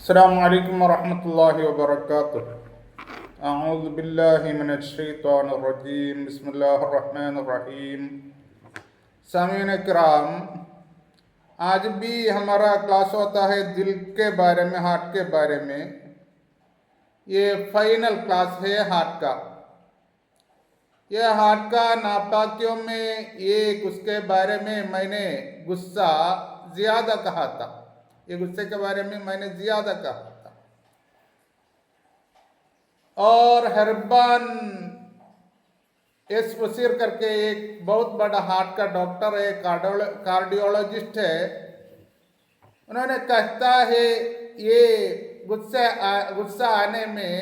السلام علیکم ورحمۃ اللہ وبرکاتہ۔ اعوذ باللہ من الشیطان الرجیم، بسم اللہ الرحمن الرحیم۔ سامعین کرام، آج بھی ہمارا کلاس ہوتا ہے دل کے بارے میں، ہارٹ کے بارے میں۔ یہ فائنل کلاس ہے ہارٹ کا۔ یہ ہارٹ کا ناپاکیوں میں ایک اس کے بارے میں نے غصہ زیادہ کہا تھا۔ یہ غصے کے بارے میں نے زیادہ کہا تھا، اور ہربان ایس وسیر کر کے ایک بہت بڑا ہارٹ کا ڈاکٹر ہے، کارڈیولوجسٹ ہے، انہوں نے کہتا ہے یہ غصہ آنے میں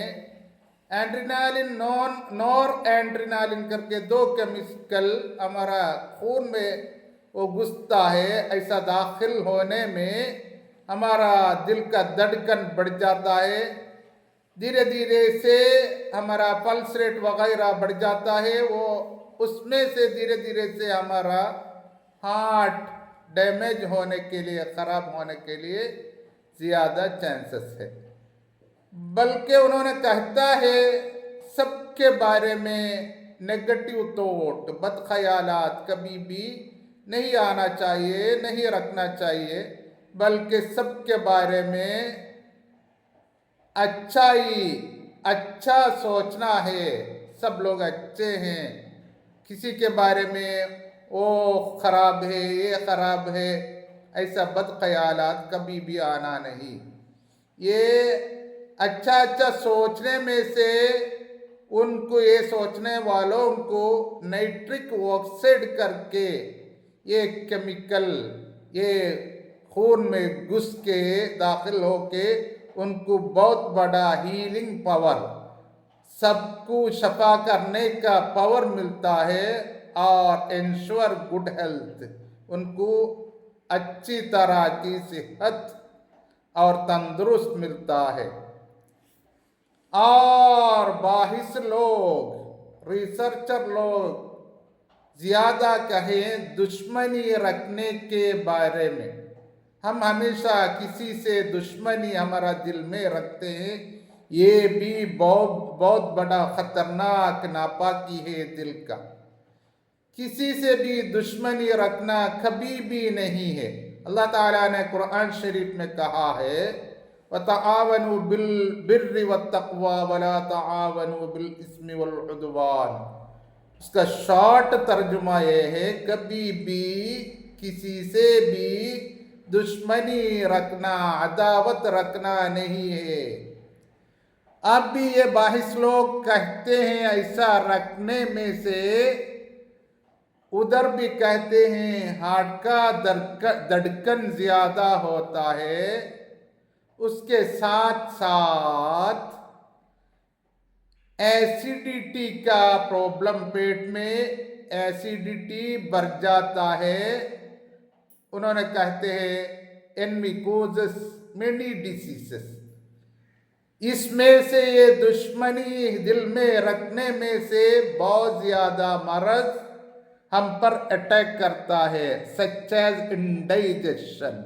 اینڈرینالین نور اینڈرینالین کر کے دو کیمیکل ہمارا خون میں وہ گھستا ہے، ایسا داخل ہونے میں ہمارا دل کا دھڑکن بڑھ جاتا ہے، دھیرے دھیرے سے ہمارا پلس ریٹ وغیرہ بڑھ جاتا ہے، وہ اس میں سے دھیرے دھیرے سے ہمارا ہارٹ ڈیمیج ہونے کے لیے، خراب ہونے کے لیے زیادہ چانسز ہے۔ بلکہ انہوں نے کہتا ہے سب کے بارے میں نیگیٹو تھاٹ، بد خیالات کبھی بھی نہیں آنا چاہیے، نہیں رکھنا چاہیے، بلکہ سب کے بارے میں اچھا سوچنا ہے۔ سب لوگ اچھے ہیں، کسی کے بارے میں وہ خراب ہے، یہ خراب ہے، ایسا بد خیالات کبھی بھی آنا نہیں۔ یہ اچھا سوچنے میں سے ان کو، یہ سوچنے والوں کو نائٹرک آکسائڈ کر کے یہ کیمیکل یہ خون میں گھس کے داخل ہو کے ان کو بہت بڑا ہیلنگ پاور، سب کو شفا کرنے کا پاور ملتا ہے، اور انشور گڈ ہیلتھ، ان کو اچھی طرح کی صحت اور تندرست ملتا ہے۔ اور باحث لوگ، ریسرچر لوگ زیادہ کہیں دشمنی رکھنے کے بارے میں، ہم ہمیشہ کسی سے دشمنی ہمارا دل میں رکھتے ہیں، یہ بھی بہت بڑا خطرناک ناپاکی ہے دل کا۔ کسی سے بھی دشمنی رکھنا کبھی بھی نہیں ہے۔ اللہ تعالیٰ نے قرآن شریف میں کہا ہے وَتَعَاوَنُوا بِالْبِرِّ وَالتَّقْوَى وَلَا تَعَاوَنُوا بِالْإِثْمِ وَالْعُدْوَانِ۔ اس کا شارٹ ترجمہ یہ ہے، کبھی بھی کسی سے بھی دشمنی رکھنا، عداوت رکھنا نہیں ہے۔ اب بھی یہ باحث لوگ کہتے ہیں ایسا رکھنے میں سے، ادھر بھی کہتے ہیں ہارٹ کا دھڑکن زیادہ ہوتا ہے، اس کے ساتھ ساتھ ایسیڈیٹی کا پرابلم، پیٹ میں ایسیڈیٹی بڑھ جاتا ہے۔ انہوں نے کہتے ہیں envy causes many diseases۔ اس میں سے یہ دشمنی دل میں رکھنے میں سے بہت زیادہ مرض ہم پر اٹیک کرتا ہے، such as indigestion،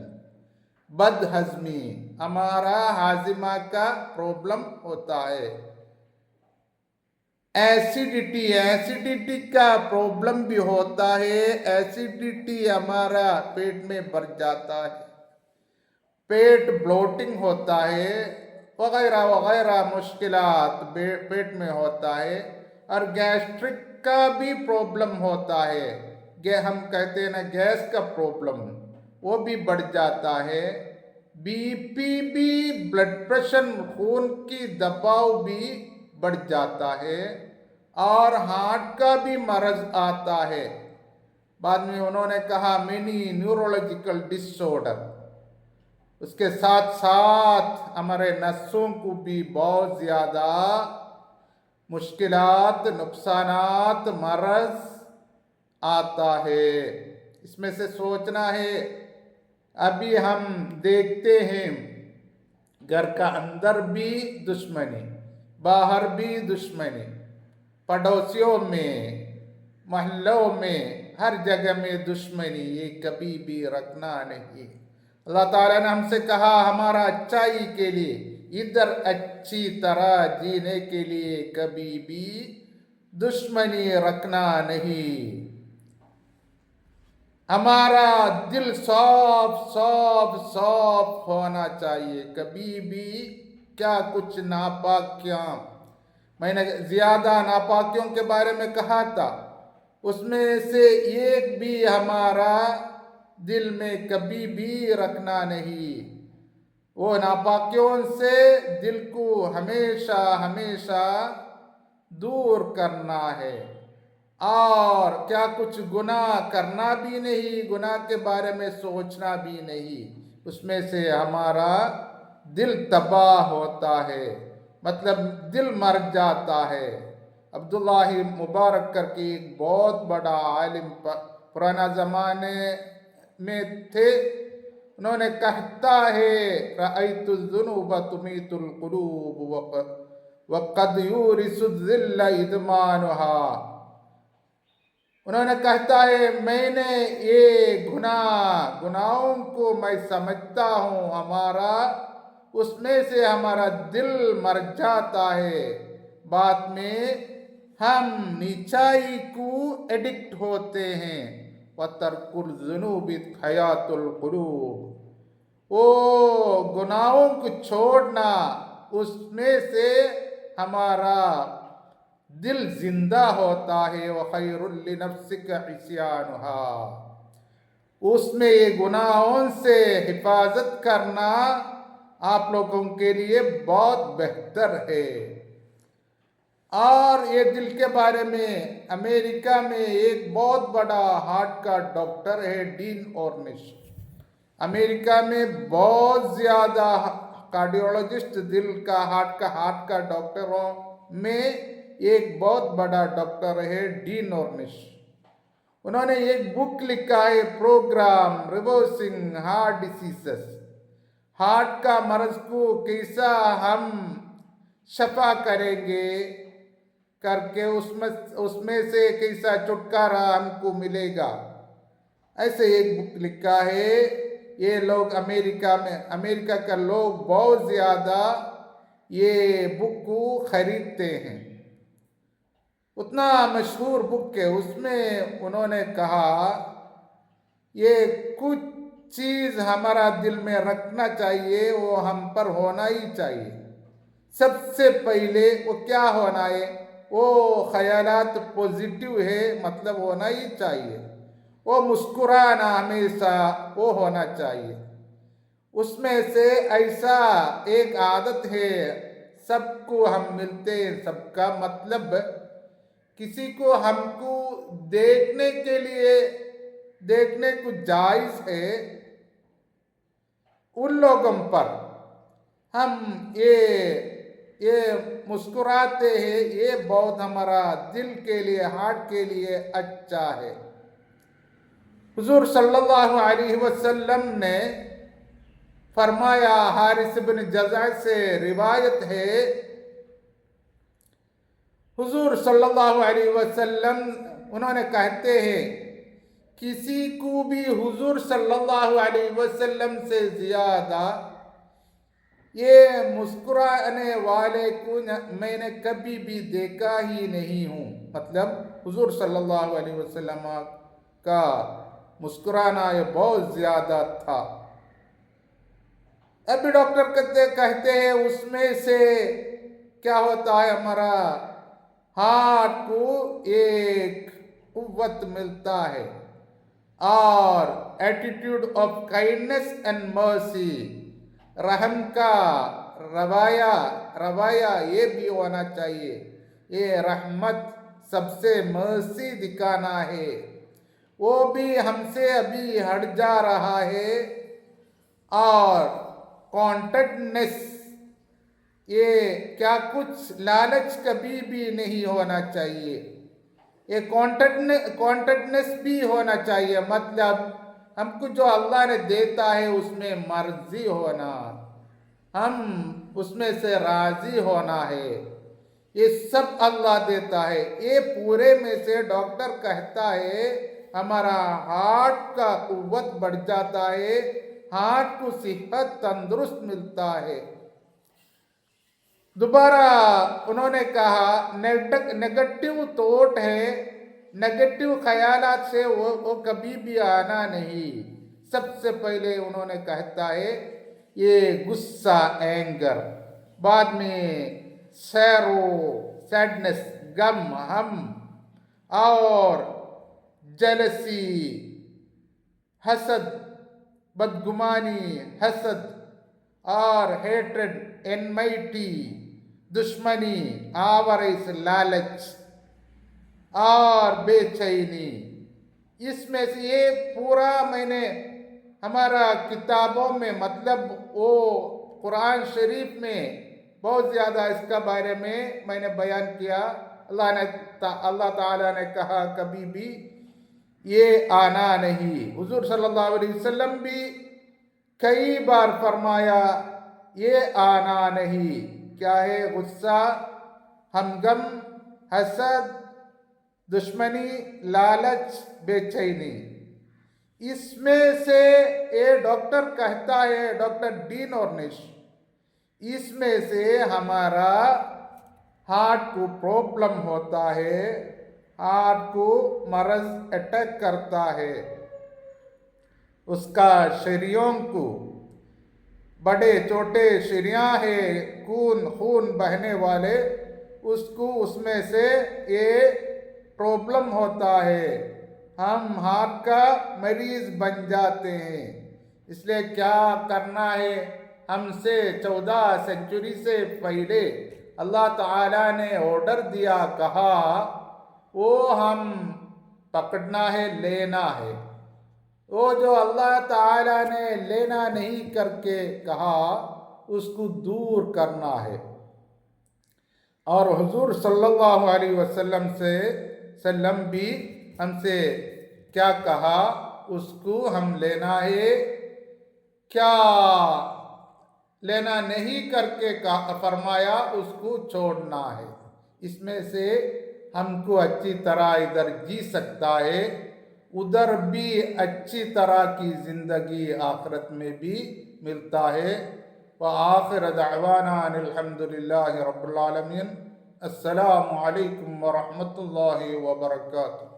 بد ہضمی، ہمارا ہاضمہ کا پرابلم ہوتا ہے۔ ایسیڈیٹی کا پرابلم بھی ہوتا ہے، ایسیڈیٹی ہمارا پیٹ میں بڑھ جاتا ہے، پیٹ بلوٹنگ ہوتا ہے، وغیرہ وغیرہ مشکلات پیٹ میں ہوتا ہے، اور گیسٹرک کا بھی پرابلم ہوتا ہے، ہم کہتے ہیں نا گیس کا پرابلم، وہ بھی بڑھ جاتا ہے، بی پی بھی، بلڈ پریشر، خون کی دباؤ بھی بڑھ جاتا ہے، اور ہارٹ کا بھی مرض آتا ہے۔ بعد میں انہوں نے کہا مینی نیورولوجیکل ڈس آرڈر، اس کے ساتھ ساتھ ہمارے نسوں کو بھی بہت زیادہ مشکلات، نقصانات، مرض آتا ہے۔ اس میں سے سوچنا ہے، ابھی ہم دیکھتے ہیں گھر کا اندر بھی دشمنی، باہر بھی دشمنی، پڑوسیوں میں، محلوں میں، ہر جگہ میں دشمنی، یہ کبھی بھی رکھنا نہیں۔ اللہ تعالیٰ نے ہم سے کہا ہمارا اچائی کے لیے، ادھر اچھی طرح جینے کے لیے کبھی بھی دشمنی رکھنا نہیں۔ ہمارا دل صاف صاف صاف ہونا چاہیے، کبھی بھی کیا کچھ ناپاکیاں، میں نے زیادہ ناپاکیوں کے بارے میں کہا تھا، اس میں سے ایک بھی ہمارا دل میں کبھی بھی رکھنا نہیں۔ وہ ناپاکیوں سے دل کو ہمیشہ ہمیشہ دور کرنا ہے، اور کیا کچھ گناہ کرنا بھی نہیں، گناہ کے بارے میں سوچنا بھی نہیں، اس میں سے ہمارا دل تباہ ہوتا ہے، مطلب دل مر جاتا ہے۔ عبداللہ مبارک کر کے ایک بہت بڑا عالم پرانا زمانے میں تھے، انہوں نے کہتا ہے رأیت الذنوب تمیت القلوب وقد یورث الذل ادمانها۔ انہوں نے کہتا ہے میں نے یہ گناہوں کو میں سمجھتا ہوں، ہمارا اس میں سے ہمارا دل مر جاتا ہے، بعد میں ہم نیچائی کو ایڈکٹ ہوتے ہیں۔ وَتَرْكُ الذُّنُوبِ حَيَاةُ الْقُلُوبِ، وہ گناہوں کو چھوڑنا، اس میں سے ہمارا دل زندہ ہوتا ہے۔ وَخَيْرٌ لِنَفْسِكَ عِصْيَانُهَا، اس میں یہ گناہوں سے حفاظت کرنا آپ لوگوں کے لیے بہت بہتر ہے۔ اور یہ دل کے بارے میں امریکہ میں ایک بہت بڑا ہارٹ کا ڈاکٹر ہے، ڈین اورنش۔ امریکہ میں بہت زیادہ کارڈیولوجسٹ، دل کا ہارٹ کا ڈاکٹروں میں ایک بہت بڑا ڈاکٹر ہے، ڈین اورنش۔ انہوں نے ایک بک لکھا ہے، پروگرام ریورسنگ ہارٹ ڈیسیزز، ہارٹ کا مرض کو کیسا ہم شفا کریں گے کر کے، اس میں سے کیسا چھٹکارا ہم کو ملے گا، ایسے ایک بک لکھا ہے۔ یہ لوگ امریکہ کا لوگ بہت زیادہ یہ بک کو خریدتے ہیں، اتنا مشہور بک ہے۔ اس میں انہوں نے کہا یہ کچھ چیز ہمارا دل میں رکھنا چاہیے، وہ ہم پر ہونا ہی چاہیے۔ سب سے پہلے وہ کیا ہونا ہے؟ وہ خیالات پوزیٹیو ہے، مطلب ہونا ہی چاہیے۔ وہ مسکرانا ہمیشہ وہ ہونا چاہیے۔ اس میں سے ایسا ایک عادت ہے، سب کو ہم ملتے ہیں، سب کا مطلب کسی کو ہم کو دیکھنے کو جائز ہے، ان لوگوں پر ہم یہ مسکراتے ہیں، یہ بہت ہمارا دل کے لیے، ہارٹ کے لیے اچھا ہے۔ حضور صلی اللہ علیہ وسلم نے فرمایا، حارث بن جزع سے روایت ہے، حضور صلی اللہ علیہ وسلم انہوں نے کہتے ہیں کسی کو بھی حضور صلی اللہ علیہ وسلم سے زیادہ یہ مسکرانے والے کو میں نے کبھی بھی دیکھا ہی نہیں ہوں، مطلب حضور صلی اللہ علیہ وسلم کا مسکرانا یہ بہت زیادہ تھا۔ ابھی ڈاکٹر کہتے ہیں اس میں سے کیا ہوتا ہے، ہمارا ہارٹ کو ایک قوت ملتا ہے، اور attitude of kindness and mercy, رحم کا روایہ یہ بھی ہونا چاہیے۔ یہ رحمت سب سے مرسی دکھانا ہے، وہ بھی ہم سے ابھی ہٹ جا رہا ہے۔ اور کانٹینٹنس، یہ کیا کچھ لالچ کبھی بھی نہیں ہونا چاہیے، یہ کانٹینٹنس بھی ہونا چاہیے، مطلب ہم کو جو اللہ نے دیتا ہے اس میں مرضی ہونا، ہم اس میں سے راضی ہونا ہے، یہ سب اللہ دیتا ہے۔ یہ پورے میں سے ڈاکٹر کہتا ہے ہمارا ہارٹ کا قوت بڑھ جاتا ہے، ہارٹ کو صحت تندرست ملتا ہے۔ دوبارہ انہوں نے کہا نیگیٹو تھاٹ ہے، نیگیٹو خیالات سے وہ کبھی بھی آنا نہیں۔ سب سے پہلے انہوں نے کہتا ہے یہ غصہ، اینگر، بعد میں سیڈنس، غم، ہم، اور جیلسی، حسد، بدگمانی، حسد، اور ہیٹرڈ، انمائٹی، دشمنی، آوارث، لالچ، اور بے چینی۔ اس میں سے یہ پورا میں نے ہمارا کتابوں میں مطلب وہ قرآن شریف میں بہت زیادہ اس کا بارے میں نے بیان کیا۔ اللہ تعالیٰ نے کہا کبھی بھی یہ آنا نہیں۔ حضور صلی اللہ علیہ وسلم بھی کئی بار فرمایا یہ آنا نہیں۔ کیا ہے؟ غصہ، ہمغم، حسد، دشمنی، لالچ، بے چینی۔ اس میں سے یہ ڈاکٹر کہتا ہے، ڈاکٹر ڈین اورنش، اس میں سے ہمارا ہارٹ کو پرابلم ہوتا ہے، ہارٹ کو مرض اٹیک کرتا ہے، اس کا شریوں کو، بڑے چھوٹے شریاں ہیں خون بہنے والے، اس میں سے یہ پرابلم ہوتا ہے، ہم ہارٹ کا مریض بن جاتے ہیں۔ اس لیے کیا کرنا ہے؟ ہم سے 14 سینچری سے پہلے اللہ تعالیٰ نے آرڈر دیا، کہا وہ ہم پکڑنا ہے، لینا ہے۔ وہ جو اللہ تعالیٰ نے لینا نہیں کر کے کہا اس کو دور کرنا ہے۔ اور حضور صلی اللہ علیہ وسلم بھی ہم سے کیا کہا؟ اس کو ہم لینا ہے، کیا لینا نہیں کر کے فرمایا اس کو چھوڑنا ہے۔ اس میں سے ہم کو اچھی طرح ادھر جی سکتا ہے، ادھر بھی اچھی طرح کی زندگی آخرت میں بھی ملتا ہے۔ وآخر دعوانا ان الحمد للہ رب العالمین۔ السلام علیکم ورحمۃ اللہ وبرکاتہ۔